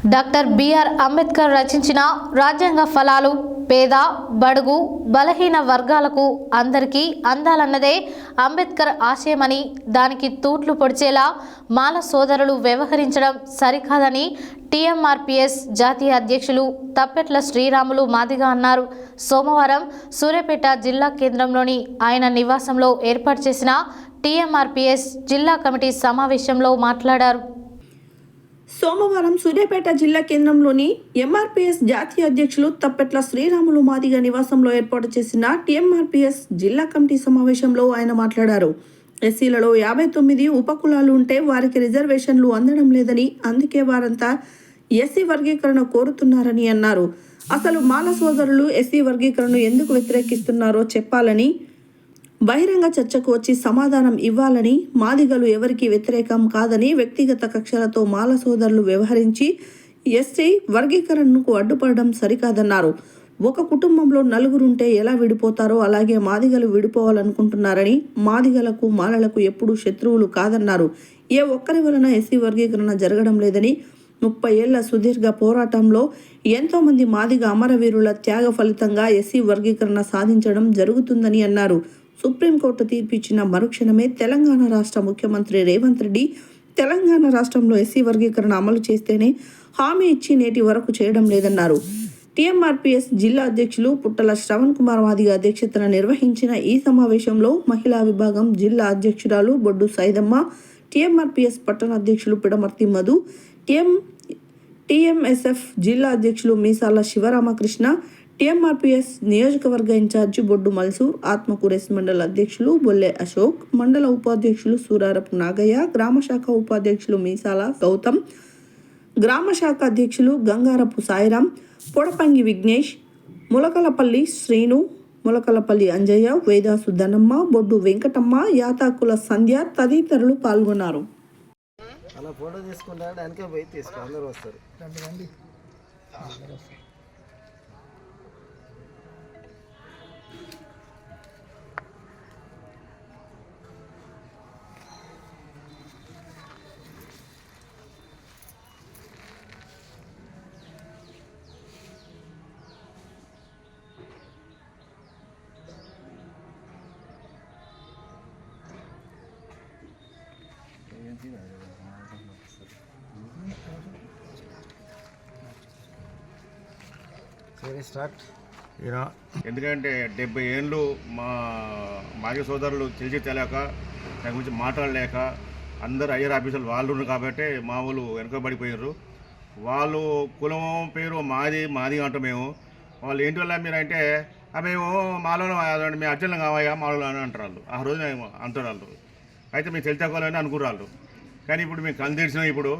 Doctor BR Ambedkar రచించిన రాజ్యాంగ ఫలాలు పేద బడుగు బలహీన వర్గాలకు అందరికీ అందాలన్నదే అంబేద్కర్ ఆశయమని దానికి తూట్లు పొడిచేలా మాల సోదరులు వ్యవహరించడం సరికాదని టీఎంఆర్పీఎస్ జాతీయ అధ్యక్షులు తప్పెట్ల శ్రీరాములు మాదిగ అన్నారు. సోమవారం సూర్యాపేట జిల్లా కేంద్రంలోని ఆయన నివాసంలో ఏర్పాటు చేసిన టీఎంఆర్పీఎస్ జిల్లా కమిటీ సమావేశంలో మాట్లాడారు. సోమవారం సూర్యాపేట జిల్లా కేంద్రంలోని ఎంఆర్పీఎస్ జాతీయ అధ్యక్షులు తప్పెట్ల శ్రీరాములు మాదిగ నివాసంలో ఏర్పాటు చేసిన టీఎంఆర్పీఎస్ జిల్లా కమిటీ సమావేశంలో ఆయన మాట్లాడారు. ఎస్సీలలో 59 ఉపకులాలు ఉంటే వారికి రిజర్వేషన్లు అందడం లేదని, అందుకే వారంతా ఎస్సీ వర్గీకరణ కోరుతున్నారని అన్నారు. అసలు మాల సోదరులు ఎస్సీ వర్గీకరణను ఎందుకు వ్యతిరేకిస్తున్నారో చెప్పాలని, బహిరంగ చర్చకు వచ్చి సమాధానం ఇవ్వాలని, మాదిగలు ఎవరికి వ్యతిరేకం కాదని వ్యక్తిగత కక్షలతో మాల సోదరులు వ్యవహరించి ఎస్సీ వర్గీకరణకు అడ్డుపడడం సరికాదన్నారు. ఒక కుటుంబంలో నలుగురుంటే ఎలా విడిపోతారో అలాగే మాదిగలు విడిపోవాలనుకుంటున్నారని, మాదిగలకు మాలలకు ఎప్పుడూ శత్రువులు కాదన్నారు. ఏ ఒక్కరి వలన ఎస్సీ వర్గీకరణ జరగడం లేదని, 30 ఏళ్ల సుదీర్ఘ పోరాటంలో ఎంతోమంది మాదిగ అమరవీరుల త్యాగ ఫలితంగా ఎస్సీ వర్గీకరణ సాధించడం జరుగుతుందని అన్నారు. సుప్రీంకోర్టు తీర్పిచ్చిన మరుక్షణమే తెలంగాణ రాష్ట్ర ముఖ్యమంత్రి రేవంత్ రెడ్డి తెలంగాణ రాష్ట్రంలో ఎస్సీ వర్గీకరణ అమలు చేస్తేనే హామీ ఇచ్చి నేటి వరకు చేయడం లేదన్నారు. టీఎంఆర్పీఎస్ జిల్లా అధ్యక్షులు పుట్టల శ్రవణ్ కుమార్ మాదిగ అధ్యక్షతన నిర్వహించిన ఈ సమావేశంలో మహిళా విభాగం జిల్లా అధ్యక్షురాలు బొడ్డు సైదమ్మ, టీఎంఆర్పీఎస్ పట్టణ అధ్యక్షులు పిడమర్తి మధు, టీఎంఎస్ఎఫ్ జిల్లా అధ్యక్షులు మీసాల శివరామకృష్ణ, టీఎంఆర్పీఎస్ నియోజకవర్గ ఇన్ఛార్జి బొడ్డు మల్సూర్, ఆత్మకూరేస్ మండల అధ్యక్షులు బొల్లె అశోక్, మండల ఉపాధ్యక్షులు సూరారపు నాగయ్య, గ్రామశాఖ ఉపాధ్యక్షులు మీసాల గౌతమ్, గ్రామశాఖ అధ్యక్షులు గంగారపు సాయిరాం, పొడపంగి విఘ్నేష్, ములకలపల్లి శ్రీను, ములకలపల్లి అంజయ్య, వేదాసు ధనమ్మ, బొడ్డు వెంకటమ్మ, యాతాకుల సంధ్య తదితరులు పాల్గొన్నారు. అలా ఫోటో తీసుకుంటాడు వెనక పోయి తీసుకో, అందరూ వస్తారు. ఎందుకంటే 70 ఏళ్ళు మా మాజీ సోదరులు తెలిసి తెలియక దాని గురించి మాట్లాడలేక అందరు అయ్యర్ ఆఫీసులు వాళ్ళు ఉన్నారు కాబట్టి మామూలు వెనుకబడిపోయారు. వాళ్ళు కులం పేరు మాది మాది అంటాం మేము. వాళ్ళు ఏంటి వల్ల మీరు అంటే మేము మాలో మేము అర్జునం కావయ్యా మాలో అని అంటారు. ఆ రోజు అంటారు వాళ్ళు. అయితే మేము తెలితకోవాలని అనుకున్నారు. కానీ ఇప్పుడు మేము కళ్ళు తెరిచినా ఇప్పుడు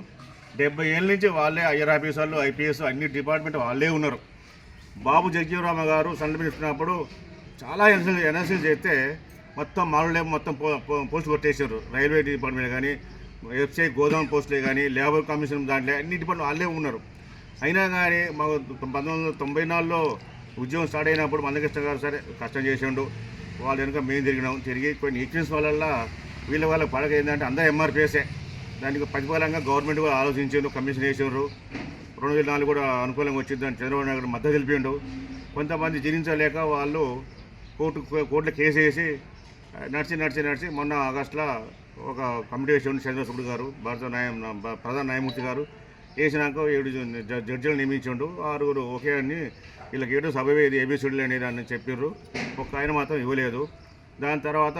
70 ఏళ్ళ నుంచి వాళ్ళే అయ్యర్ ఆఫీసర్లు, ఐపీఎస్ అన్ని డిపార్ట్మెంట్ వాళ్ళే ఉన్నారు. బాబు జగజీవరామ గారు సెంట్రల్ మినిస్టర్ ఉన్నప్పుడు చాలా ఎన్ఎస్సీలు చేస్తే మొత్తం మామూలు మొత్తం పోస్టులు కొట్టేసారు. రైల్వే డిపార్ట్మెంట్ కానీ, ఎఫ్సీఐ గోదాం పోస్టులే కానీ, లేబర్ కమిషన్ దాంట్లో అన్ని డిపార్ట్మెంట్ వాళ్ళే ఉన్నారు. అయినా కానీ మాకు 1994లో ఉద్యోగం స్టార్ట్ అయినప్పుడు మందకృష్ణ గారు సరే కష్టం చేసిండు. వాళ్ళు వెనుక మేము తిరిగి కొన్ని ఎక్స్పీరియన్స్ వల్ల వీళ్ళ వాళ్ళకి పడక ఏంటంటే అందరూ ఎంఆర్పీఎస్ఏ. దానికి ప్రతిఫలంగా గవర్నమెంట్ కూడా ఆలోచించారు, కమిషన్ వేసారు. 2004 కూడా అనుకూలంగా వచ్చింది. దాన్ని చంద్రబాబు నాయుడు మద్దతు తెలిపిండు. కొంతమంది జీవించలేక వాళ్ళు కోర్టులో కేసు వేసి నడిచి మొన్న ఆగస్టులో ఒక కమిటీ వేసి చంద్రశూడ్ గారు ప్రధాన న్యాయమూర్తి గారు వేసినాక 7 జడ్జిలు నియమించిండు. 6 ఓకే అని వీళ్ళకి 7 సభవే ఇది ఏబిసిడీలు అనేది అని చెప్పారు. ఒక ఆయన మాత్రం ఇవ్వలేదు. దాని తర్వాత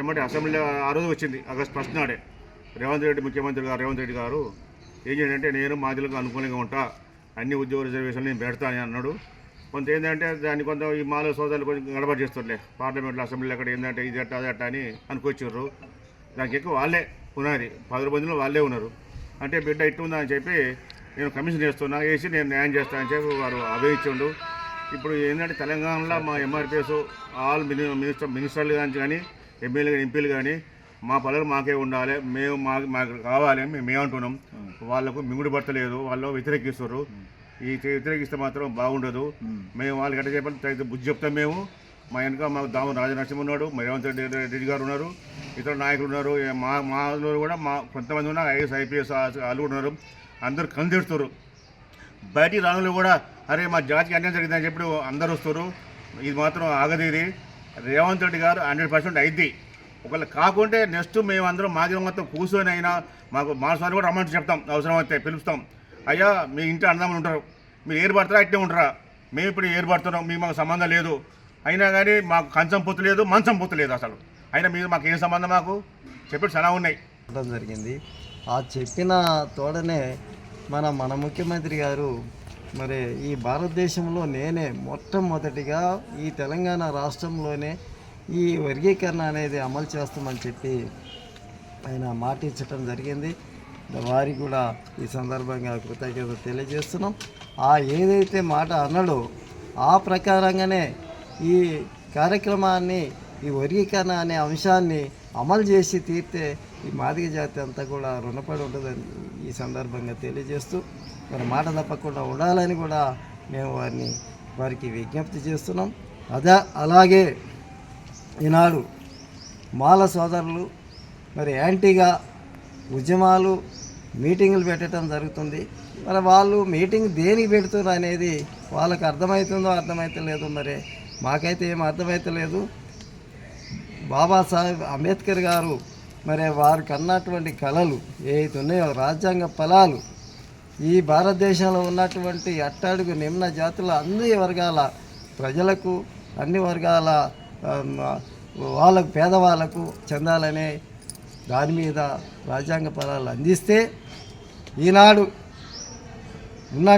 ఏమంటే అసెంబ్లీ ఆ రోజు వచ్చింది ఆగస్టు 1 నాడే ముఖ్యమంత్రి గారు రేవంత్ రెడ్డి గారు ఏం చేయంటే నేను మాదిలకు అనుకూలంగా ఉంటా, అన్ని ఉద్యోగ రిజర్వేషన్లు నేను పెడతానని అన్నాడు. కొంత ఏంటంటే దాన్ని కొంత ఈ మాల సోదరులు కొంచెం గడబడి చేస్తుండే. పార్లమెంట్లో అసెంబ్లీలో అక్కడ ఏంటంటే ఇది అట్ట అది అట్ట అని అనుకొచ్చారు. దానికి ఎక్కువ వాళ్ళే ఉన్నది, 10 మందిలో వాళ్ళే ఉన్నారు. అంటే బిడ్డ ఇట్టుందా అని చెప్పి నేను కమిషన్ చేస్తున్నా, వేసి నేను న్యాయం చేస్తానని చెప్పి వారు అభయించుండు. ఇప్పుడు ఏంటంటే తెలంగాణలో మా ఎంఆర్పీఎస్ ఆల్ మినిస్టర్లు కానీ ఎమ్మెల్యే కానీ ఎంపీలు కానీ మా పనులు మాకే ఉండాలి, మాకు కావాలి మేము అంటున్నాం. వాళ్ళకు మింగుడు పడతలేదు, వాళ్ళు వ్యతిరేకిస్తారు. ఈ వ్యతిరేకిస్తే మాత్రం బాగుండదు. మేము వాళ్ళకి ఎట్లా చెప్పాలి బుద్ధి చెప్తాం. మేము మా వెనక మాకు దాము రాజనరసింహ ఉన్నాడు, రేవంత్ రెడ్డి గారు ఉన్నారు, ఇతర నాయకులు ఉన్నారు. మాలో కూడా కొంతమంది ఉన్నారు, ఐఏఎస్ ఐపీఎస్ వాళ్ళు ఉన్నారు. అందరూ కనిపిస్తారు. బయటికి రానులు కూడా అరే మా జాతికి అన్యాయం జరిగిందని చెప్పి అందరూ వస్తారు. ఇది మాత్రం ఆగదు. ఇది రేవంత్ రెడ్డి గారు 100% అయింది. ఒకవేళ కాకుంటే నెక్స్ట్ మేమందరం మాదిరి మొత్తం కూర్చొని అయినా మాకు మా స్వామి కూడా రమ్మంటే చెప్తాం, అవసరం అయితే పిలుస్తాం. అయ్యా మీ ఇంటి అన్నదమ్ములు ఉంటారు, మీరు ఏర్పడతారా అట్టే ఉంటారా? మేము ఇప్పుడు ఏర్పడుతున్నాం, మీకు మాకు సంబంధం లేదు. అయినా కానీ మాకు కంచం పొత్తు లేదు, మంచం పొత్తు లేదు అసలు. అయినా మీరు మాకు ఏం సంబంధం? మాకు చెప్పి చాలా ఉన్నాయి జరిగింది. ఆ చెప్పిన తోడనే మన ముఖ్యమంత్రి గారు మరి ఈ భారతదేశంలో నేనే మొట్టమొదటిగా ఈ తెలంగాణ రాష్ట్రంలోనే ఈ వర్గీకరణ అనేది అమలు చేస్తామని చెప్పి ఆయన మాట ఇచ్చటం జరిగింది. వారికి కూడా ఈ సందర్భంగా కృతజ్ఞత తెలియజేస్తున్నాం. ఆ ఏదైతే మాట అన్నాడో ఆ ప్రకారంగానే ఈ కార్యక్రమాన్ని, ఈ వర్గీకరణ అనే అంశాన్ని అమలు చేసి తీర్తే ఈ మాదిగ జాతి అంతా కూడా రుణపడి ఉంటుందని ఈ సందర్భంగా తెలియజేస్తూ మరి మాట తప్పకుండా ఉండాలని కూడా మేము వారికి విజ్ఞప్తి చేస్తున్నాం. అలాగే ఈనాడు మాల సోదరులు మరి యాంటీగా ఉద్యమాలు మీటింగులు పెట్టడం జరుగుతుంది. మరి వాళ్ళు మీటింగ్ దేనికి పెడుతున్నారు అనేది వాళ్ళకి అర్థమవుతుందో అర్థమవుతలేదు. మరి మాకైతే ఏం అర్థమవుతలేదు. బాబాసాహెబ్ అంబేద్కర్ గారు మరి వారికి అన్నటువంటి కళలు ఏవైతే ఉన్నాయో, రాజ్యాంగ ఫలాలు ఈ భారతదేశంలో ఉన్నటువంటి అట్టడుగు నిమ్న జాతుల అన్ని వర్గాల ప్రజలకు, అన్ని వర్గాల వాళ్ళకు, పేదవాళ్లకు చెందాలనే దాని మీద రాజ్యాంగ ఫలాలు అందిస్తే ఈనాడు ఉన్న